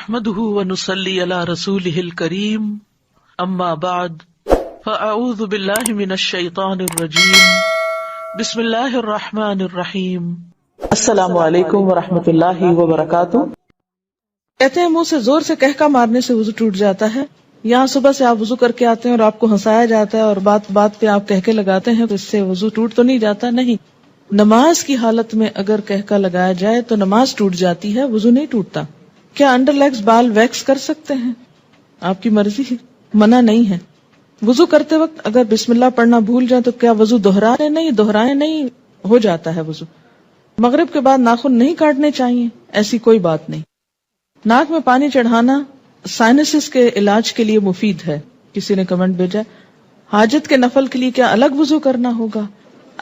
نحمده ونصلي على رسوله الكريم اما بعد فاعوذ بالله من الشيطان الرجيم بسم الله الرحمن الرحیم السلام علیکم ورحمۃ اللہ وبرکاتہ۔ کہتے ہیں منہ سے زور سے کہکا مارنے سے وضو ٹوٹ جاتا ہے۔ یہاں صبح سے آپ وضو کر کے آتے ہیں اور آپ کو ہنسایا جاتا ہے اور بات بات پہ آپ کہکے لگاتے ہیں تو اس سے وضو ٹوٹ تو نہیں جاتا؟ نہیں، نماز کی حالت میں اگر کہکا لگایا جائے تو نماز ٹوٹ جاتی ہے، وضو نہیں ٹوٹتا۔ کیا انڈر لیگز بال ویکس کر سکتے ہیں؟ آپ کی مرضی ہے، منع نہیں ہے۔ وضو کرتے وقت اگر بسم اللہ پڑھنا بھول جائیں تو کیا وضو دہرائیں نہیں، ہو جاتا ہے وضو۔ مغرب کے بعد ناخن نہیں کاٹنے چاہیے، ایسی کوئی بات نہیں۔ ناک میں پانی چڑھانا سائنسز کے علاج کے لیے مفید ہے، کسی نے کمنٹ بھیجا۔ حاجت کے نفل کے لیے کیا الگ وضو کرنا ہوگا؟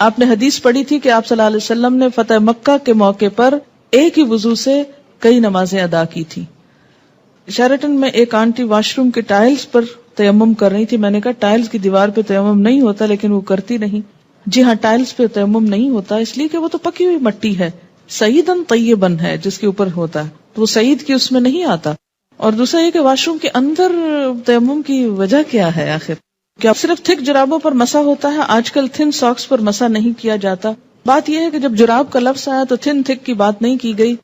آپ نے حدیث پڑھی تھی کہ آپ صلی اللہ علیہ وسلم نے فتح مکہ کے موقع پر ایک ہی وضو سے کئی نمازیں ادا کی تھی۔ شیرٹن میں ایک آنٹی واش روم کے ٹائلز پر تیمم کر رہی تھی۔ میں نے کہا ٹائلز کی دیوار پہ تیمم نہیں ہوتا، لیکن وہ کرتی نہیں۔ جی ہاں، ٹائلز پہ تیمم نہیں ہوتا اس لیے کہ وہ تو پکی ہوئی مٹی ہے، سعیدن طیبن ہے جس کے اوپر ہوتا ہے، تو وہ سعید کی اس میں نہیں آتا۔ اور دوسرا یہ کہ واش روم کے اندر تیمم کی وجہ کیا ہے آخر؟ کیا صرف تھک جرابوں پر مسح ہوتا ہے؟ آج کل تھن ساکس پر مسح نہیں کیا جاتا۔ بات یہ ہے کہ جب جراب کا لفظ آیا تو تھن تھک کی بات نہیں کی گئی۔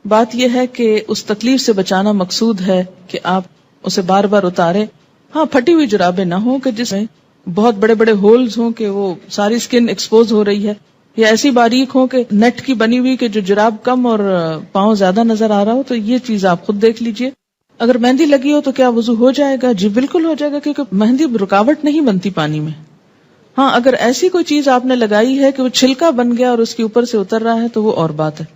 بات یہ ہے کہ اس تکلیف سے بچانا مقصود ہے کہ آپ اسے بار بار اتاریں۔ ہاں، پھٹی ہوئی جرابیں نہ ہوں کہ جس میں بہت بڑے بڑے ہولز ہوں کہ وہ ساری سکن ایکسپوز ہو رہی ہے، یا ایسی باریک ہوں کہ نیٹ کی بنی ہوئی کہ جو جراب کم اور پاؤں زیادہ نظر آ رہا ہو، تو یہ چیز آپ خود دیکھ لیجئے۔ اگر مہندی لگی ہو تو کیا وضو ہو جائے گا؟ جی بالکل ہو جائے گا، کیونکہ مہندی رکاوٹ نہیں بنتی پانی میں۔ ہاں، اگر ایسی کوئی چیز آپ نے لگائی ہے کہ وہ چھلکا بن گیا اور اس کے اوپر سے اتر رہا ہے تو وہ اور بات ہے۔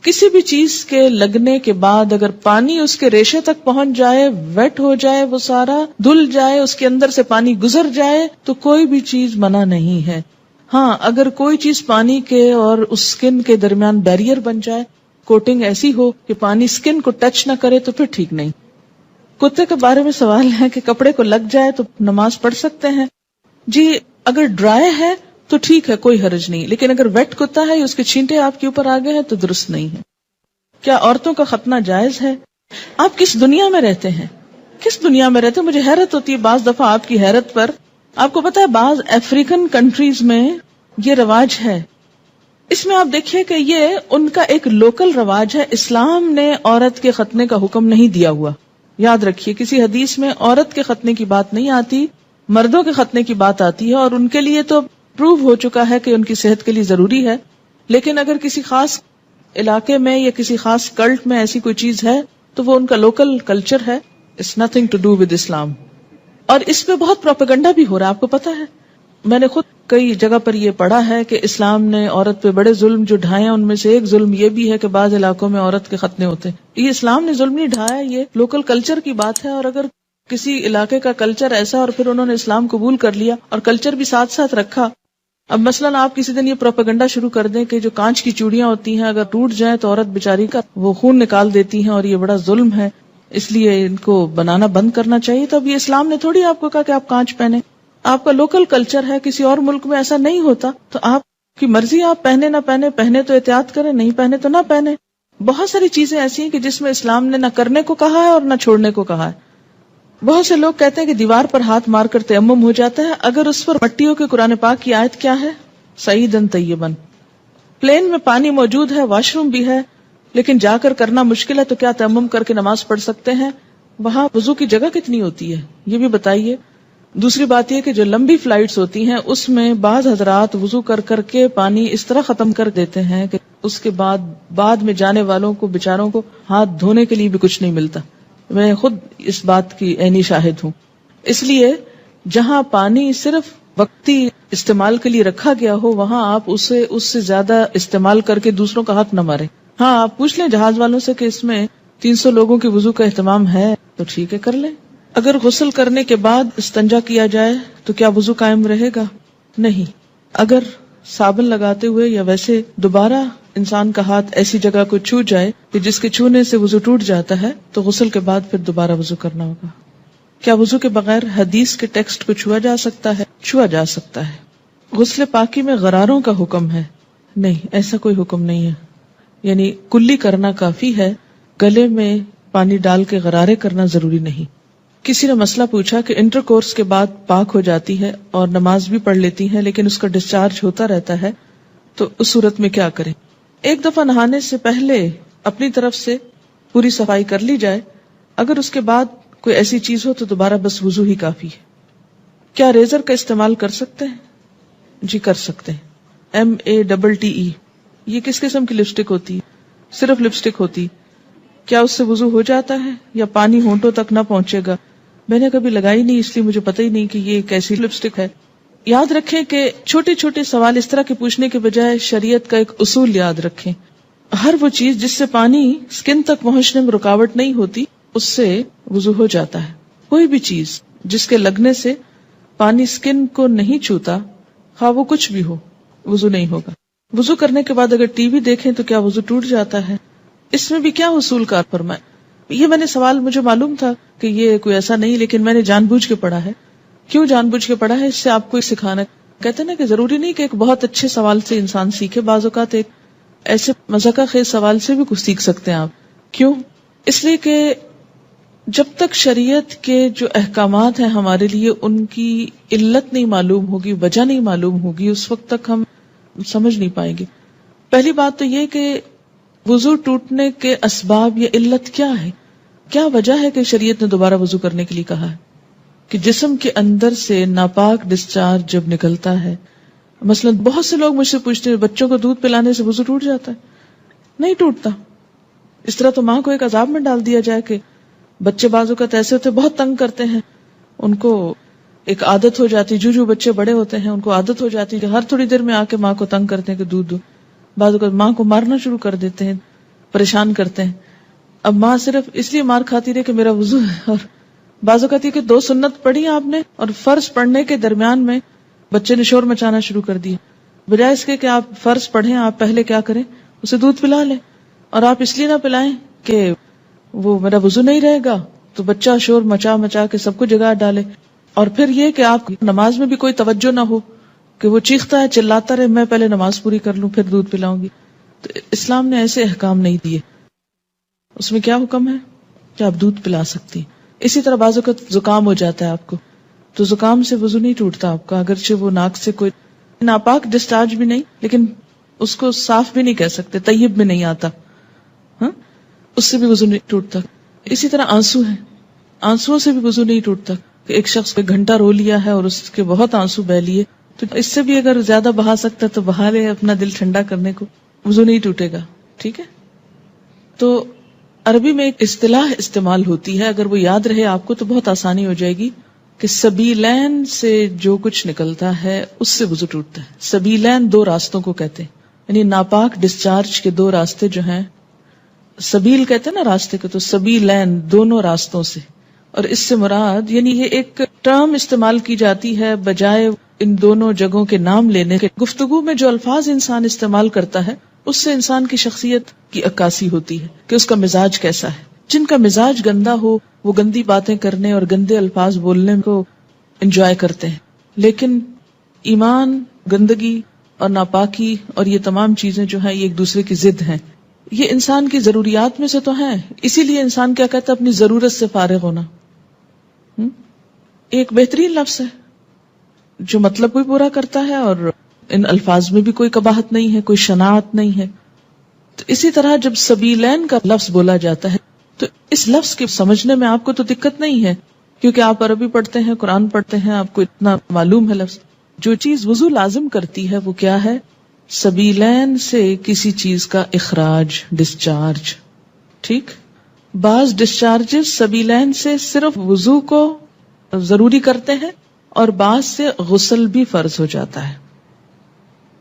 کسی بھی چیز کے لگنے کے بعد اگر پانی اس کے ریشے تک پہنچ جائے، ویٹ ہو جائے، وہ سارا دھل جائے، اس کے اندر سے پانی گزر جائے تو کوئی بھی چیز منع نہیں ہے۔ ہاں، اگر کوئی چیز پانی کے اور اس سکن کے درمیان بیریئر بن جائے، کوٹنگ ایسی ہو کہ پانی سکن کو ٹچ نہ کرے تو پھر ٹھیک نہیں۔ کتے کے بارے میں سوال ہے کہ کپڑے کو لگ جائے تو نماز پڑھ سکتے ہیں؟ جی اگر ڈرائی ہے تو ٹھیک ہے، کوئی حرج نہیں، لیکن اگر ویٹ کتا ہے یا اس کے چھینٹے آپ کے اوپر آ گئے ہیں تو درست نہیں ہے۔ کیا عورتوں کا ختنہ جائز ہے؟ آپ کس دنیا میں رہتے ہیں؟ کس دنیا میں رہتے ہیں؟ مجھے حیرت ہوتی ہے بعض دفعہ آپ کی حیرت پر۔ آپ کو پتا ہے بعض افریقن کنٹریز میں یہ رواج ہے۔ اس میں آپ دیکھیے کہ یہ ان کا ایک لوکل رواج ہے۔ اسلام نے عورت کے ختنے کا حکم نہیں دیا ہوا۔ یاد رکھیے کسی حدیث میں عورت کے ختنے کی بات نہیں آتی، مردوں کے ختنے کی بات آتی ہے، اور ان کے لیے تو پروو ہو چکا ہے کہ ان کی صحت کے لیے ضروری ہے۔ لیکن اگر کسی خاص علاقے میں یا کسی خاص کلٹ میں ایسی کوئی چیز ہے تو وہ ان کا لوکل کلچر ہے، it's nothing to do with Islam. اور اس پہ بہت پروپیگنڈا بھی ہو رہا ہے، آپ کو پتا ہے۔ میں نے خود کئی جگہ پر یہ پڑھا ہے کہ اسلام نے عورت پہ بڑے ظلم جو ڈھائے ہیں، ان میں سے ایک ظلم یہ بھی ہے کہ بعض علاقوں میں عورت کے ختنے ہوتے ہیں۔ یہ اسلام نے ظلم نہیں ڈھایا، یہ لوکل کلچر کی بات ہے۔ اور اگر کسی علاقے کا کلچر ایسا اور پھر انہوں نے اسلام قبول کر لیا اور کلچر بھی ساتھ ساتھ رکھا، اب مثلاً آپ کسی دن یہ پروپیگنڈا شروع کر دیں کہ جو کانچ کی چوڑیاں ہوتی ہیں اگر ٹوٹ جائیں تو عورت بیچاری کا وہ خون نکال دیتی ہیں اور یہ بڑا ظلم ہے، اس لیے ان کو بنانا بند کرنا چاہیے، تو اب یہ اسلام نے تھوڑی آپ کو کہا کہ آپ کانچ پہنیں۔ آپ کا لوکل کلچر ہے، کسی اور ملک میں ایسا نہیں ہوتا، تو آپ کی مرضی، آپ پہنے نہ پہنے تو احتیاط کریں، نہیں پہنے تو نہ پہنے۔ بہت ساری چیزیں ایسی ہیں کہ جس میں اسلام نے نہ کرنے کو کہا ہے اور نہ چھوڑنے کو کہا ہے۔ بہت سے لوگ کہتے ہیں کہ دیوار پر ہاتھ مار کر تیمم ہو جاتا ہے، اگر اس پر مٹیوں کے قرآن پاک کی آیت کیا ہے؟ سعیدن طیبن۔ پلین میں پانی موجود ہے، واش روم بھی ہے، لیکن جا کر کرنا مشکل ہے، تو کیا تیمم کر کے نماز پڑھ سکتے ہیں؟ وہاں وضو کی جگہ کتنی ہوتی ہے یہ بھی بتائیے۔ دوسری بات یہ کہ جو لمبی فلائٹس ہوتی ہیں اس میں بعض حضرات وضو کر کر کے پانی اس طرح ختم کر دیتے ہیں کہ اس کے بعد میں جانے والوں کو بیچاروں کو ہاتھ دھونے کے لیے بھی کچھ نہیں ملتا۔ میں خود اس بات کی عینی شاہد ہوں۔ اس لیے جہاں پانی صرف وقتی استعمال کے لیے رکھا گیا ہو وہاں آپ اس سے زیادہ استعمال کر کے دوسروں کا حق نہ ماریں۔ ہاں، آپ پوچھ لیں جہاز والوں سے کہ اس میں 300 لوگوں کے وضو کا اہتمام ہے تو ٹھیک ہے، کر لیں۔ اگر غسل کرنے کے بعد استنجا کیا جائے تو کیا وضو قائم رہے گا؟ نہیں۔ اگر صابن لگاتے ہوئے یا ویسے دوبارہ انسان کا ہاتھ ایسی جگہ کو چھو جائے کہ جس کے چھونے سے وضو ٹوٹ جاتا ہے تو غسل کے بعد پھر دوبارہ وضو کرنا ہوگا۔ کیا وضو کے بغیر حدیث کے ٹیکسٹ کو چھوا جا سکتا ہے؟ چھوا جا سکتا ہے۔ غسل پاکی میں غراروں کا حکم ہے؟ نہیں، ایسا کوئی حکم نہیں ہے، یعنی کلی کرنا کافی ہے۔ گلے میں پانی ڈال کے غرارے کرنا ضروری نہیں. کسی نے مسئلہ پوچھا کہ انٹر کورس کے بعد پاک ہو جاتی ہے اور نماز بھی پڑھ لیتی ہے لیکن اس کا ڈسچارج ہوتا رہتا ہے تو اس صورت میں کیا کریں؟ ایک دفعہ نہانے سے پہلے اپنی طرف سے پوری صفائی کر لی جائے. اگر اس کے بعد کوئی ایسی چیز ہو تو دوبارہ بس وضو ہی کافی ہے. کیا ریزر کا استعمال کر سکتے ہیں؟ جی کر سکتے ہیں. MATTE یہ کس قسم کی لپسٹک ہوتی ہے؟ صرف لپسٹک ہوتی ہے. کیا اس سے وضو ہو جاتا ہے یا پانی ہونٹوں تک نہ پہنچے گا؟ میں نے کبھی لگائی نہیں اس لیے مجھے پتہ ہی نہیں کہ یہ کیسی لپسٹک ہے. یاد رکھیں کہ چھوٹے چھوٹے سوال اس طرح کے پوچھنے کے بجائے شریعت کا ایک اصول یاد رکھیں. ہر وہ چیز جس سے پانی سکن تک پہنچنے میں رکاوٹ نہیں ہوتی اس سے وضو ہو جاتا ہے. کوئی بھی چیز جس کے لگنے سے پانی سکن کو نہیں چھوتا خواہ وہ کچھ بھی ہو وضو نہیں ہوگا. وضو کرنے کے بعد اگر ٹی وی دیکھیں تو کیا وضو ٹوٹ جاتا ہے؟ اس میں بھی کیا اصول کار فرمائے؟ یہ میں نے سوال مجھے معلوم تھا کہ یہ کوئی ایسا نہیں لیکن میں نے جان بوجھ کے پڑھا ہے. کیوں جان بوجھ کے پڑھا ہے؟ اس سے آپ کو سکھانا. کہتے ہیں نا کہ ضروری نہیں کہ ایک بہت اچھے سوال سے انسان سیکھے. بعض اوقات ایک ایسے مذاقہ خیز سوال سے بھی کچھ سیکھ سکتے ہیں آپ. کیوں؟ اس لیے کہ جب تک شریعت کے جو احکامات ہیں ہمارے لیے ان کی علت نہیں معلوم ہوگی، وجہ نہیں معلوم ہوگی، اس وقت تک ہم سمجھ نہیں پائیں گے. پہلی بات تو یہ کہ وضو ٹوٹنے کے اسباب یا علت کیا ہے؟ کیا وجہ ہے کہ شریعت نے دوبارہ وضو کرنے کے لیے کہا ہے؟ کہ جسم کے اندر سے ناپاک ڈسچارج جب نکلتا ہے. مثلا بہت سے لوگ مجھ سے پوچھتے ہیں بچوں کو دودھ پلانے سے وضو ٹوٹ جاتا ہے؟ نہیں ٹوٹتا. اس طرح تو ماں کو ایک عذاب میں ڈال دیا جائے کہ بچے بعض اوقات ایسے ہوتے بہت تنگ کرتے ہیں، ان کو ایک عادت ہو جاتی، جو بچے بڑے ہوتے ہیں ان کو عادت ہو جاتی کہ ہر تھوڑی دیر میں آ کے ماں کو تنگ کرتے ہیں کہ دودھ دو. بعض اوقات ماں کو مارنا شروع کر دیتے ہیں، پریشان کرتے ہیں. اب ماں صرف اس لیے مار کھاتی رہے کہ میرا وضو ہے. اور بعض اوقات یہ کہ 2 سنت پڑھی آپ نے اور فرض پڑھنے کے درمیان میں بچے نے شور مچانا شروع کر دیا. بجائے اس کے کہ آپ فرض پڑھیں، آپ پہلے کیا کریں، اسے دودھ پلا لیں. اور آپ اس لیے نہ پلائیں کہ وہ میرا وضو نہیں رہے گا تو بچہ شور مچا کے سب کو جگا ڈالے. اور پھر یہ کہ آپ نماز میں بھی کوئی توجہ نہ ہو کہ وہ چیختا ہے چلاتا رہے، میں پہلے نماز پوری کر لوں پھر دودھ پلاؤں گی. تو اسلام نے ایسے احکام نہیں دیے. اس میں کیا حکم ہے کہ آپ دودھ پلا سکتی. اسی طرح بعض اوقات زکام ہو جاتا ہے آپ کو تو زکام سے وضو نہیں ٹوٹتا آپ کا، اگرچہ وہ ناک سے کوئی ناپاک ڈسچارج بھی نہیں لیکن اس کو صاف بھی نہیں کہہ سکتے، طیب میں نہیں آتا، ہاں اس سے بھی وضو نہیں ٹوٹتا. اسی طرح آنسو ہے، آنسوؤں سے بھی وضو نہیں ٹوٹتا. کہ ایک شخص کو گھنٹہ رو لیا ہے اور اس کے بہت آنسو بہ لیے تو اس سے بھی اگر زیادہ بہا سکتا تو بہا لے اپنا دل ٹھنڈا کرنے کو، وضو نہیں ٹوٹے گا. ٹھیک ہے. تو عربی میں ایک اصطلاح استعمال ہوتی ہے، اگر وہ یاد رہے آپ کو تو بہت آسانی ہو جائے گی کہ سبیلین سے جو کچھ نکلتا ہے اس سے وضو ٹوٹتا ہے. سبیلین 2 راستوں کو کہتے ہیں، یعنی ناپاک ڈسچارج کے 2 راستے جو ہیں، سبیل کہتے ہیں نا راستے کو، تو سبیلین دونوں راستوں سے. اور اس سے مراد یعنی یہ ایک ٹرم استعمال کی جاتی ہے بجائے ان دونوں جگہوں کے نام لینے کے. گفتگو میں جو الفاظ انسان استعمال کرتا ہے اس سے انسان کی شخصیت کی عکاسی ہوتی ہے کہ اس کا مزاج کیسا ہے. جن کا مزاج گندا ہو وہ گندی باتیں کرنے اور گندے الفاظ بولنے کو انجوائے کرتے ہیں، لیکن ایمان، گندگی اور ناپاکی اور یہ تمام چیزیں جو ہیں یہ ایک دوسرے کی ضد ہیں. یہ انسان کی ضروریات میں سے تو ہیں، اسی لیے انسان کیا کہتا ہے، اپنی ضرورت سے فارغ ہونا. ایک بہترین لفظ ہے جو مطلب بھی پورا کرتا ہے اور ان الفاظ میں بھی کوئی قباحت نہیں ہے، کوئی شناعت نہیں ہے. تو اسی طرح جب سبیلین کا لفظ بولا جاتا ہے تو اس لفظ کے سمجھنے میں آپ کو تو دقت نہیں ہے کیونکہ آپ عربی پڑھتے ہیں، قرآن پڑھتے ہیں، آپ کو اتنا معلوم ہے لفظ. جو چیز وضو لازم کرتی ہے وہ کیا ہے؟ سبیلین سے کسی چیز کا اخراج، ڈسچارج. ٹھیک. بعض ڈسچارجز سبیلین سے صرف وضو کو ضروری کرتے ہیں اور بعض سے غسل بھی فرض ہو جاتا ہے.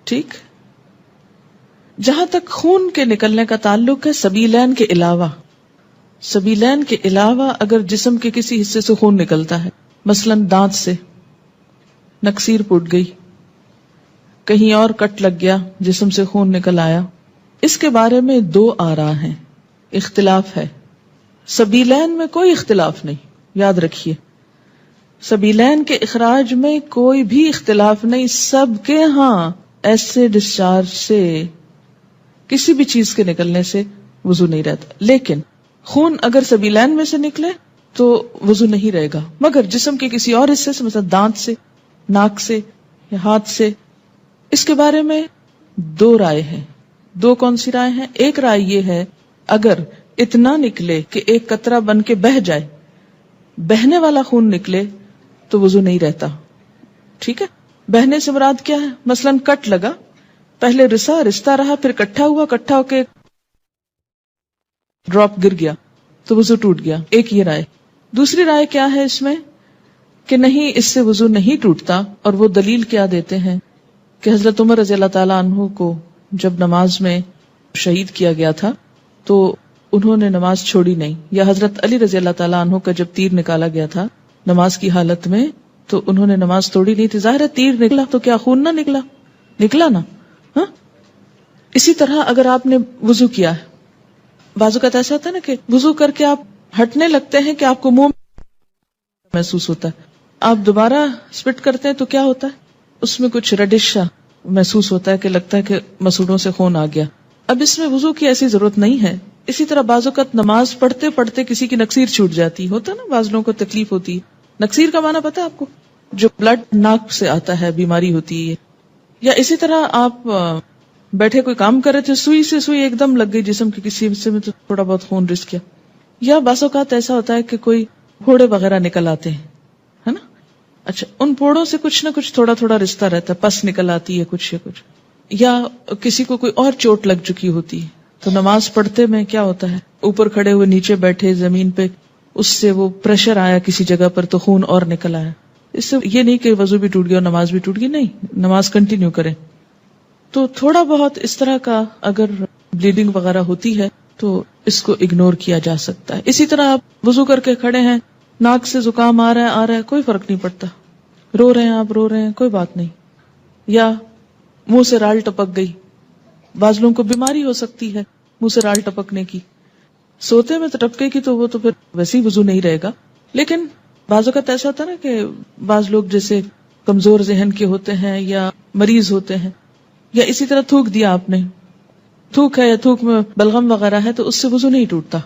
ٹھیک. جہاں تک خون کے نکلنے کا تعلق ہے، سبیلین کے علاوہ اگر جسم کے کسی حصے سے خون نکلتا ہے، مثلا دانت سے نکسیر پھوٹ گئی، کہیں اور کٹ لگ گیا، جسم سے خون نکل آیا، اس کے بارے میں 2 آراء ہیں، اختلاف ہے. سبیلین میں کوئی اختلاف نہیں، یاد رکھیے سبیلین کے اخراج میں کوئی بھی اختلاف نہیں. سب کے ہاں ایسے ڈسچارج سے کسی بھی چیز کے نکلنے سے وضو نہیں رہتا. لیکن خون اگر سبیلین میں سے نکلے تو وضو نہیں رہے گا، مگر جسم کے کسی اور حصے سے، مثلا دانت سے، ناک سے یا ہاتھ سے، اس کے بارے میں دو رائے ہیں. دو کون سی رائے ہیں؟ ایک رائے یہ ہے اگر اتنا نکلے کہ ایک قطرہ بن کے بہہ جائے، بہنے والا خون نکلے تو وضو نہیں رہتا. ٹھیک ہے، بہنے سے مراد کیا ہے؟ مثلا کٹ لگا، پہلے رستا رہا، پھر کٹھا ہوا، کٹھا ہو کے ڈراپ گر گیا تو وضو ٹوٹ گیا. ایک یہ رائے. دوسری رائے کیا ہے اس میں کہ نہیں، اس سے وضو نہیں ٹوٹتا، اور وہ دلیل کیا دیتے ہیں کہ حضرت عمر رضی اللہ تعالیٰ عنہ کو جب نماز میں شہید کیا گیا تھا تو انہوں نے نماز چھوڑی نہیں، یا حضرت علی رضی اللہ تعالیٰ عنہ کا جب تیر نکالا گیا تھا نماز کی حالت میں تو انہوں نے نماز توڑی نہیں تھی. ظاہر ہے تیر نکلا تو کیا خون نہ نکلا نا. ہاں، اسی طرح اگر آپ نے وضو کیا ہے، بعض اوقات ایسا ہوتا ہے نا کہ وضو کر کے آپ ہٹنے لگتے ہیں کہ آپ کو منہ محسوس ہوتا ہے، آپ دوبارہ سپٹ کرتے ہیں تو کیا ہوتا ہے، اس میں کچھ ریڈش محسوس ہوتا ہے کہ لگتا ہے کہ مسوڑوں سے خون آ گیا. اب اس میں وضو کی ایسی ضرورت نہیں ہے. اسی طرح بعض اوقات نماز پڑھتے پڑھتے کسی کی نکسیر چھوٹ جاتی ہوتا ہے نا، بعض لوگوں کو تکلیف ہوتی ہے. نکسیر کا معنی پتہ ہے آپ کو؟ جو بلڈ ناک سے آتا ہے، بیماری ہوتی ہے. یا اسی طرح آپ بیٹھے کوئی کام کر رہے تھے، سوئی سے سوئی ایک دم لگ گئی جسم کے کسی حصے میں تو تھوڑا بہت خون رس گیا. یا بعض اوقات ایسا ہوتا ہے کہ کوئی پھوڑے وغیرہ نکل آتے ہیں، ہے نا. اچھا، ان پھوڑوں سے کچھ نہ کچھ تھوڑا تھوڑا رشتہ رہتا ہے، پس نکل آتی ہے کچھ یا کچھ، یا کسی کو کوئی اور چوٹ لگ چکی ہوتی ہے تو نماز پڑھتے میں کیا ہوتا ہے، اوپر کھڑے ہوئے نیچے بیٹھے زمین پہ، اس سے وہ پریشر آیا کسی جگہ پر تو خون اور نکل آیا. اس سے یہ نہیں کہ وضو بھی ٹوٹ گیا اور نماز بھی ٹوٹ گئی، نہیں، نماز کنٹینیو کریں. تو تھوڑا بہت اس طرح کا اگر بلیڈنگ وغیرہ ہوتی ہے تو اس کو اگنور کیا جا سکتا ہے. اسی طرح آپ وضو کر کے کھڑے ہیں، ناک سے زکام آ رہا ہے، کوئی فرق نہیں پڑتا، رو رہے ہیں آپ، رو رہے ہیں، کوئی بات نہیں. یا منہ سے رال ٹپک گئی، بعض لوگوں کو بیماری ہو سکتی ہے منہ سے رال ٹپکنے کی، سوتے میں تو ٹپکے کی تو وہ تو پھر ویسے ہی وضو نہیں رہے گا. لیکن بعض اوقات ایسا ہوتا ہے نا کہ بعض لوگ جیسے کمزور ذہن کے ہوتے ہیں یا مریض ہوتے ہیں، یا اسی طرح تھوک دیا آپ نے، تھوک ہے یا تھوک میں بلغم وغیرہ ہے تو اس سے وضو نہیں ٹوٹتا.